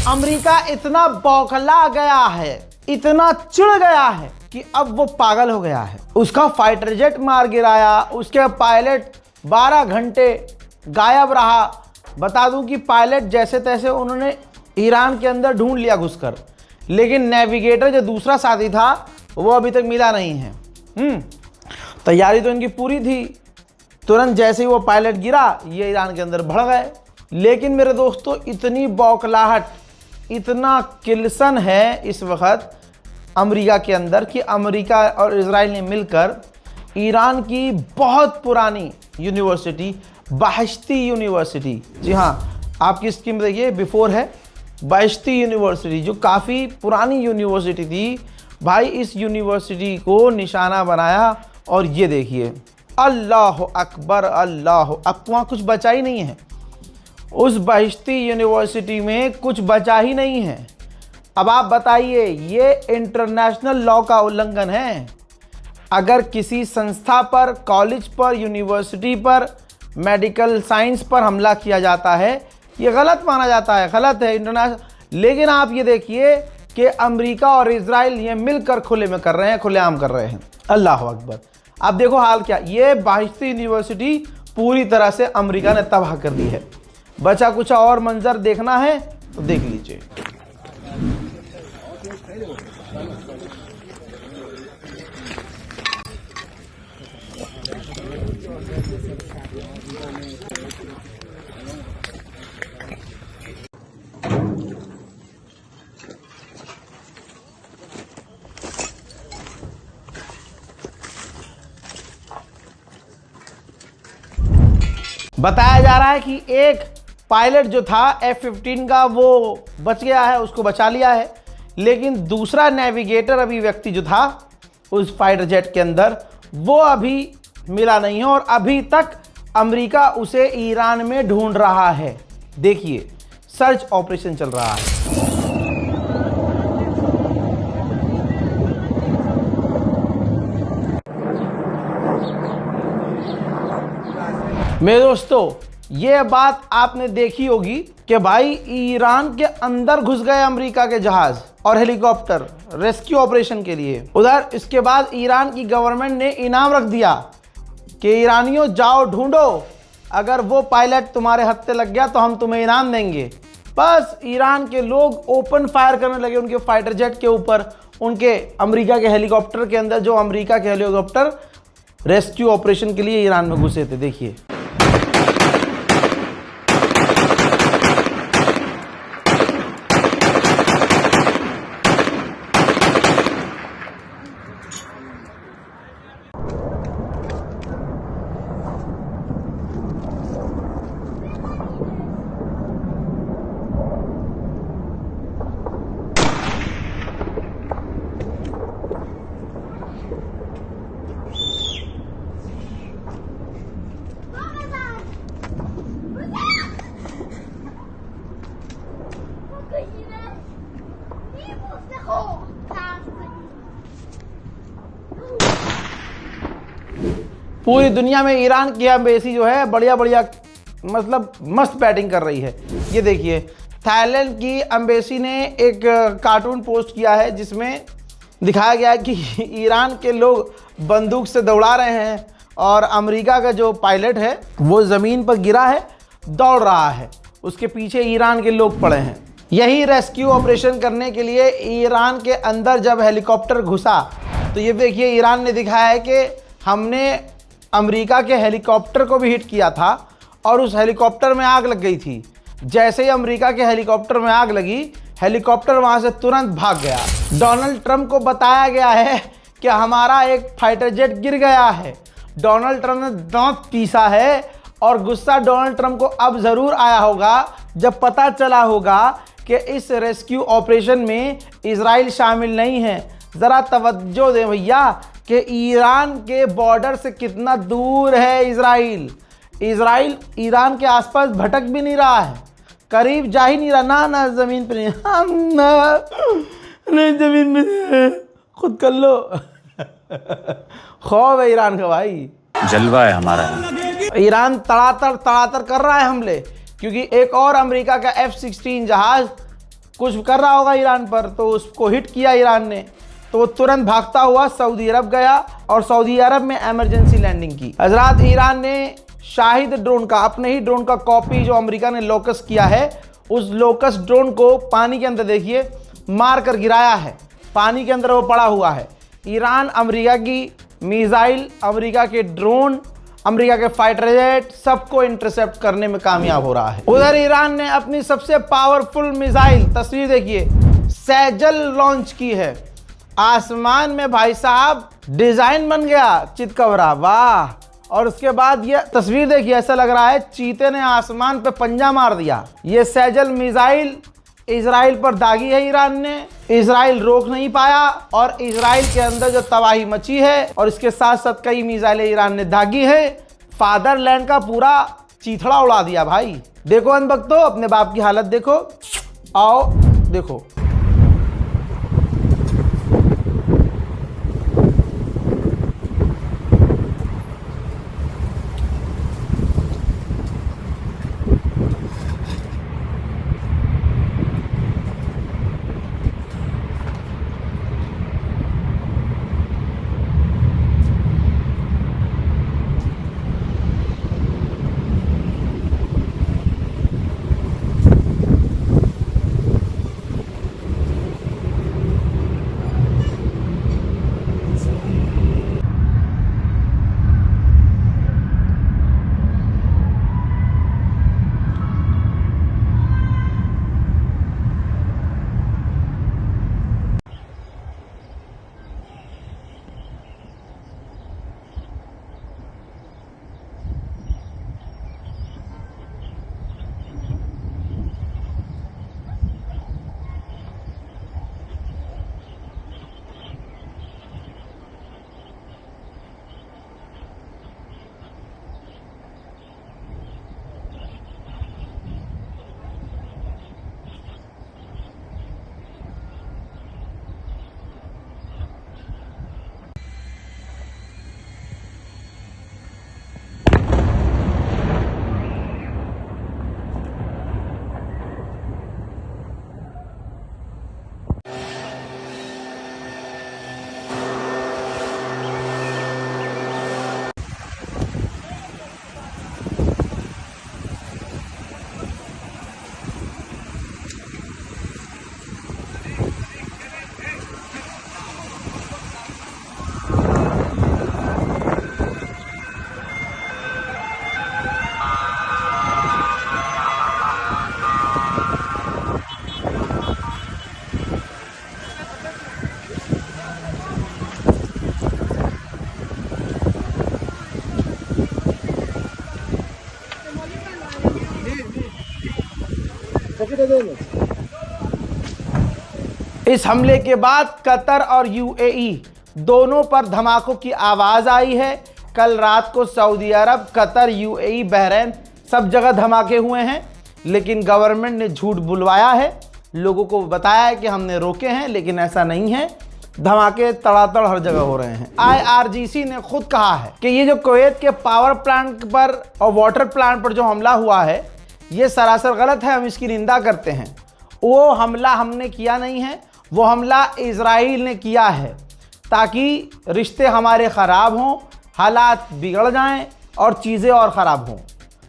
America इतना बौखला गया है, इतना चिढ़ गया है कि अब वो पागल हो गया है। उसका फाइटर जेट मार गिराया, उसके पायलट 12 घंटे गायब रहा। बता दूं कि पायलट जैसे तैसे उन्होंने ईरान के अंदर ढूंढ लिया घुसकर, लेकिन नेविगेटर जो दूसरा साथी था वो अभी तक मिला नहीं है। तैयारी तो इनकी पूरी थी, तुरंत जैसे ही वो पायलट गिरा ये ईरान के अंदर भड़ गए। लेकिन मेरे दोस्तों, इतनी बौखलाहट, इतना किल्सन है इस वक्त अमेरिका के अंदर कि अमेरिका और इजराइल ने मिलकर ईरान की बहुत पुरानी यूनिवर्सिटी, बहश्ती यूनिवर्सिटी, जी हाँ आपकी स्क्रीन में देखिए बिफोर है, बहश्ती यूनिवर्सिटी जो काफ़ी पुरानी यूनिवर्सिटी थी भाई, इस यूनिवर्सिटी को निशाना बनाया। और ये देखिए, अल्लाह अकबर अल्लाह, अब वहाँ कुछ बचा ही नहीं है। उस बहश्ती यूनिवर्सिटी में कुछ बचा ही नहीं है। अब आप बताइए, ये इंटरनेशनल लॉ का उल्लंघन है। अगर किसी संस्था पर, कॉलेज पर, यूनिवर्सिटी पर, मेडिकल साइंस पर हमला किया जाता है, ये गलत माना जाता है, गलत है इंटरनेशनल। लेकिन आप ये देखिए कि अमेरिका और इजराइल ये मिलकर खुले में कर रहे हैं, खुलेआम कर रहे हैं। अल्लाह अकबर। अब देखो हाल क्या, ये बहश्ती यूनिवर्सिटी पूरी तरह से अमेरिका ने तबाह कर दी है। बचा कुछ और मंजर देखना है तो देख लीजिए। बताया जा रहा है कि एक पायलट जो था F-15 का वो बच गया है, उसको बचा लिया है, लेकिन दूसरा नेविगेटर अभी व्यक्ति जो था उस फाइटर जेट के अंदर वो अभी मिला नहीं है और अभी तक अमेरिका उसे ईरान में ढूंढ रहा है। देखिए, सर्च ऑपरेशन चल रहा है। मेरे दोस्तों, ये बात आपने देखी होगी कि भाई ईरान के अंदर घुस गए अमेरिका के जहाज और हेलीकॉप्टर रेस्क्यू ऑपरेशन के लिए। उधर इसके बाद ईरान की गवर्नमेंट ने इनाम रख दिया कि ईरानियों जाओ ढूंढो, अगर वो पायलट तुम्हारे हत्थे लग गया तो हम तुम्हें इनाम देंगे। बस ईरान के लोग ओपन फायर करने लगे उनके फाइटर जेट के ऊपर, उनके अमेरिका के हेलीकॉप्टर के अंदर, जो अमेरिका के हेलीकॉप्टर रेस्क्यू ऑपरेशन के लिए ईरान में घुसे थे। देखिए, पूरी दुनिया में ईरान की एम्बेसी जो है बढ़िया बढ़िया मतलब मस्त बैटिंग कर रही है। ये देखिए, थाईलैंड की एम्बेसी ने एक कार्टून पोस्ट किया है जिसमें दिखाया गया है कि ईरान के लोग बंदूक से दौड़ा रहे हैं और अमेरिका का जो पायलट है वो ज़मीन पर गिरा है, दौड़ रहा है, उसके पीछे ईरान के लोग पड़े हैं। यही रेस्क्यू ऑपरेशन करने के लिए ईरान के अंदर जब हेलीकॉप्टर घुसा तो ये देखिए, ईरान ने दिखाया है कि हमने अमेरिका के हेलीकॉप्टर को भी हिट किया था और उस हेलीकॉप्टर में आग लग गई थी। जैसे ही अमेरिका के हेलीकॉप्टर में आग लगी, हेलीकॉप्टर वहां से तुरंत भाग गया। डोनाल्ड ट्रंप को बताया गया है कि हमारा एक फाइटर जेट गिर गया है। डोनाल्ड ट्रंप ने दांत पीसा है और गुस्सा डोनाल्ड ट्रंप को अब ज़रूर आया होगा जब पता चला होगा कि इस रेस्क्यू ऑपरेशन में इजराइल शामिल नहीं है। ज़रा तवज्जो दें भैया कि ईरान के बॉर्डर से कितना दूर है इजराइल। इजराइल ईरान के आसपास भटक भी नहीं रहा है, करीब जा ही नहीं रहा। ना ज़मीन पे नहीं, ज़मीन में खुद कर लो। खौफ है ईरान का भाई, जलवा है हमारा। ईरान तड़ातर कर रहा है हमले, क्योंकि एक और अमेरिका का F-16 जहाज कुछ कर रहा होगा ईरान पर, तो उसको हिट किया ईरान ने, तो वो तुरंत भागता हुआ सऊदी अरब गया और सऊदी अरब में इमरजेंसी लैंडिंग की। हजरात, ईरान ने शाहिद ड्रोन का, अपने ही ड्रोन का कॉपी जो अमेरिका ने लोकस किया है, उस लोकस ड्रोन को पानी के अंदर देखिए मार कर गिराया है, पानी के अंदर वो पड़ा हुआ है। ईरान अमेरिका की मिसाइल, अमेरिका के ड्रोन, अमेरिका के फाइटर जेट सबको इंटरसेप्ट करने में कामयाब हो रहा है। उधर ईरान ने अपनी सबसे पावरफुल मिसाइल, तस्वीर देखिए, सैजल लॉन्च की है। आसमान में भाई साहब डिजाइन बन गया चितकबरा, वाह। और उसके बाद ये तस्वीर देखिए, ऐसा लग रहा है चीते ने आसमान पे पंजा मार दिया। ये सैजल मिसाइल इजराइल पर दागी है ईरान ने, इजराइल रोक नहीं पाया और इजराइल के अंदर जो तबाही मची है, और इसके साथ साथ कई मिसाइलें ईरान ने दागी है। फादरलैंड का पूरा चीथड़ा उड़ा दिया भाई। देखो अनबख्तो, अपने बाप की हालत देखो, आओ देखो। इस हमले के बाद कतर और यूएई दोनों पर धमाकों की आवाज आई है। कल रात को सऊदी अरब, कतर, यूएई, बहरीन सब जगह धमाके हुए हैं, लेकिन गवर्नमेंट ने झूठ बुलवाया है, लोगों को बताया है कि हमने रोके हैं, लेकिन ऐसा नहीं है। धमाके तड़ातड़ हर जगह हो रहे हैं। IRGC ने खुद कहा है कि ये जो कुवैत के पावर प्लांट पर और वाटर प्लांट पर जो हमला हुआ है, ये सरासर गलत है, हम इसकी निंदा करते हैं। वो हमला हमने किया नहीं है, वो हमला इजराइल ने किया है ताकि रिश्ते हमारे ख़राब हों, हालात बिगड़ जाएं और चीज़ें और ख़राब हों।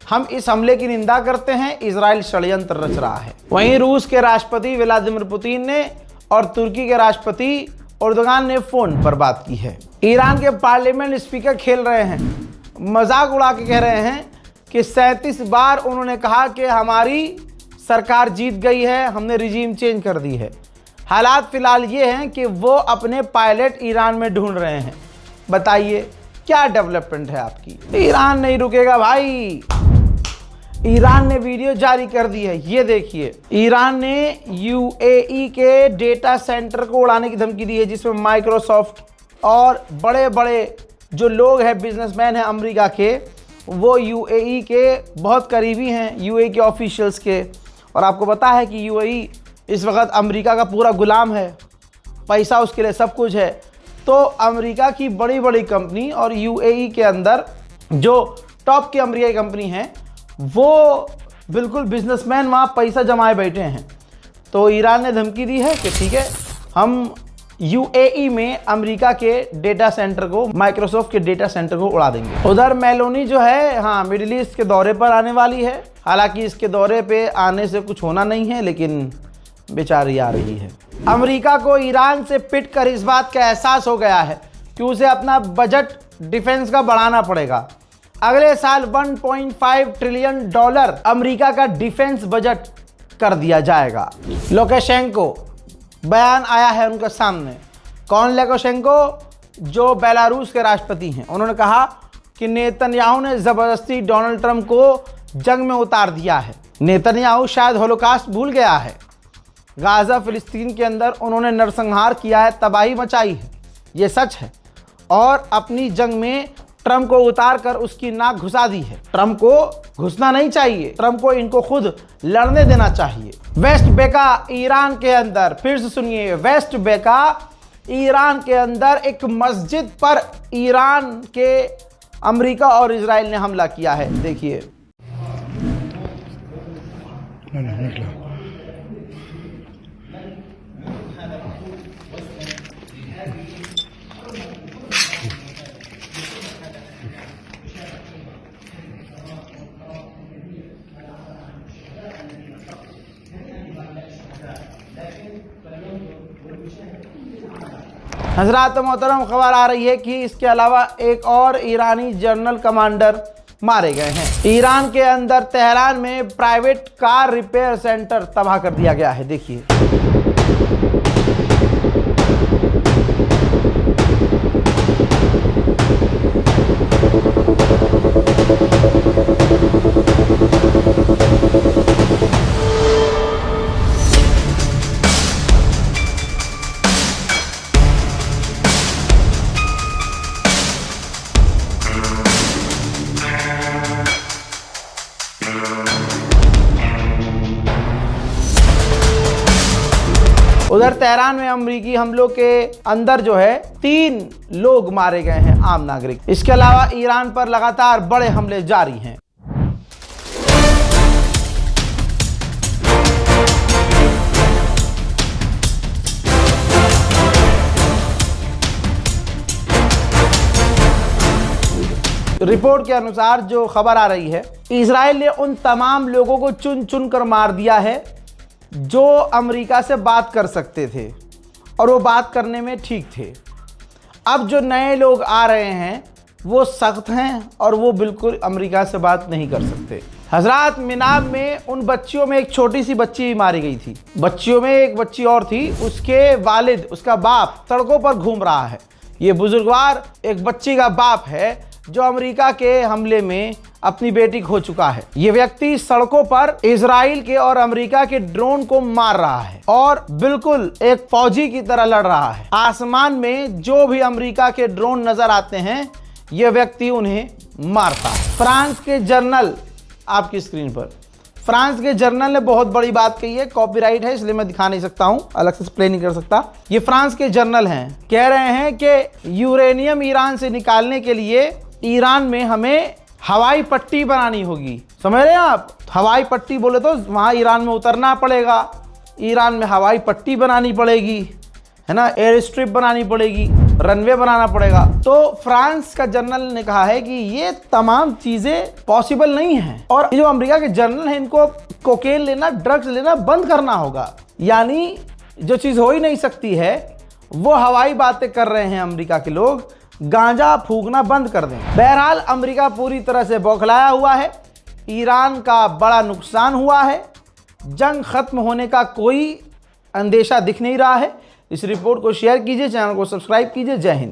हम इस हमले की निंदा करते हैं। इजराइल षड्यंत्र रच रहा है। वहीं रूस के राष्ट्रपति व्लादिमीर पुतिन ने और तुर्की के राष्ट्रपति एर्दोगान ने फ़ोन पर बात की है। ईरान के पार्लियामेंट स्पीकर खेल रहे हैं, मजाक उड़ा के कह रहे हैं कि 37 बार उन्होंने कहा कि हमारी सरकार जीत गई है, हमने रिजीम चेंज कर दी है। हालात फ़िलहाल ये हैं कि वो अपने पायलट ईरान में ढूंढ रहे हैं। बताइए क्या डेवलपमेंट है आपकी। ईरान नहीं रुकेगा भाई। ईरान ने वीडियो जारी कर दी है, ये देखिए। ईरान ने यूएई के डेटा सेंटर को उड़ाने की धमकी दी है, जिसमें माइक्रोसॉफ्ट और बड़े बड़े जो लोग हैं, बिजनेसमैन हैं अमेरिका के, वो यूएई के बहुत करीबी हैं, यूएई के ऑफिशियल्स के। और आपको पता है कि यूएई इस वक्त अमेरिका का पूरा गुलाम है, पैसा उसके लिए सब कुछ है। तो अमेरिका की बड़ी बड़ी कंपनी और यूएई के अंदर जो टॉप की अमेरिकी कंपनी हैं, वो बिल्कुल बिजनेसमैन वहाँ पैसा जमाए बैठे हैं। तो ईरान ने धमकी दी है कि ठीक है, हम यूएई में अमेरिका के डेटा सेंटर को, माइक्रोसॉफ्ट के डेटा सेंटर को उड़ा देंगे। उधर मेलोनी जो है, हाँ, मिडिल ईस्ट के दौरे पर आने वाली है। हालांकि इसके दौरे पे आने से कुछ होना नहीं है, लेकिन बेचारी आ रही है। अमेरिका को ईरान से पिट कर इस बात का एहसास हो गया है कि उसे अपना बजट डिफेंस का बढ़ाना पड़ेगा। अगले साल $1.5 ट्रिलियन अमेरिका का डिफेंस बजट कर दिया जाएगा। लुकाशेंको, बयान आया है उनके सामने। कौन लुकाशेंको? जो बेलारूस के राष्ट्रपति हैं। उन्होंने कहा कि नेतन्याहू ने ज़बरदस्ती डोनाल्ड ट्रंप को जंग में उतार दिया है। नेतन्याहू शायद होलोकास्ट भूल गया है। गाज़ा फिलिस्तीन के अंदर उन्होंने नरसंहार किया है, तबाही मचाई है, ये सच है। और अपनी जंग में ट्रंप को उतार कर उसकी नाक घुसा दी है। ट्रंप को घुसना नहीं चाहिए, ट्रंप को इनको खुद लड़ने देना चाहिए। वेस्ट बेका ईरान के अंदर, फिर से सुनिए, वेस्ट बेका ईरान के अंदर एक मस्जिद पर ईरान के अमेरिका और इजराइल ने हमला किया है। देखिए, हज़रात मोहतरम, खबर आ रही है कि इसके अलावा एक और ईरानी जनरल कमांडर मारे गए हैं। ईरान के अंदर तेहरान में प्राइवेट कार रिपेयर सेंटर तबाह कर दिया गया है। देखिए, उधर तेहरान में अमेरिकी हमलों के अंदर जो है 3 लोग मारे गए हैं, आम नागरिक। इसके अलावा ईरान पर लगातार बड़े हमले जारी हैं। रिपोर्ट के अनुसार जो खबर आ रही है, इजराइल ने उन तमाम लोगों को चुन चुन कर मार दिया है जो अमेरिका से बात कर सकते थे और वो बात करने में ठीक थे। अब जो नए लोग आ रहे हैं वो सख्त हैं और वो बिल्कुल अमेरिका से बात नहीं कर सकते। हजरात, मिनाब में उन बच्चियों में एक छोटी सी बच्ची भी मारी गई थी। बच्चियों में एक बच्ची और थी, उसके वालिद, उसका बाप सड़कों पर घूम रहा है। ये बुजुर्गवार एक बच्ची का बाप है जो अमेरिका के हमले में अपनी बेटी खो चुका है। ये व्यक्ति सड़कों पर इजराइल के और अमेरिका के ड्रोन को मार रहा है और बिल्कुल एक फौजी की तरह लड़ रहा है। आसमान में जो भी अमेरिका के ड्रोन नजर आते हैं, ये व्यक्ति उन्हें मारता है। फ्रांस के जनरल, आपकी स्क्रीन पर, फ्रांस के जनरल ने बहुत बड़ी बात कही है। कॉपीराइट है इसलिए मैं दिखा नहीं सकता हूं, अलग से प्ले नहीं कर सकता। ये फ्रांस के जनरल हैं, कह रहे हैं कि यूरेनियम ईरान से निकालने के लिए ईरान में हमें हवाई पट्टी बनानी होगी। समझ रहे हैं आप? हवाई पट्टी बोले तो वहाँ ईरान में उतरना पड़ेगा, ईरान में हवाई पट्टी बनानी पड़ेगी, है ना, एयर स्ट्रिप बनानी पड़ेगी, रनवे बनाना पड़ेगा। तो फ्रांस का जनरल ने कहा है कि ये तमाम चीज़ें पॉसिबल नहीं हैं और जो अमेरिका के जनरल हैं इनको कोकेन लेना, ड्रग्स लेना बंद करना होगा। यानी जो चीज़ हो ही नहीं सकती है वो हवाई बातें कर रहे हैं अमेरिका के लोग। गांजा फूकना बंद कर दें। बहरहाल अमेरिका पूरी तरह से बौखलाया हुआ है, ईरान का बड़ा नुकसान हुआ है, जंग खत्म होने का कोई अंदेशा दिख नहीं रहा है। इस रिपोर्ट को शेयर कीजिए, चैनल को सब्सक्राइब कीजिए। जय हिंद।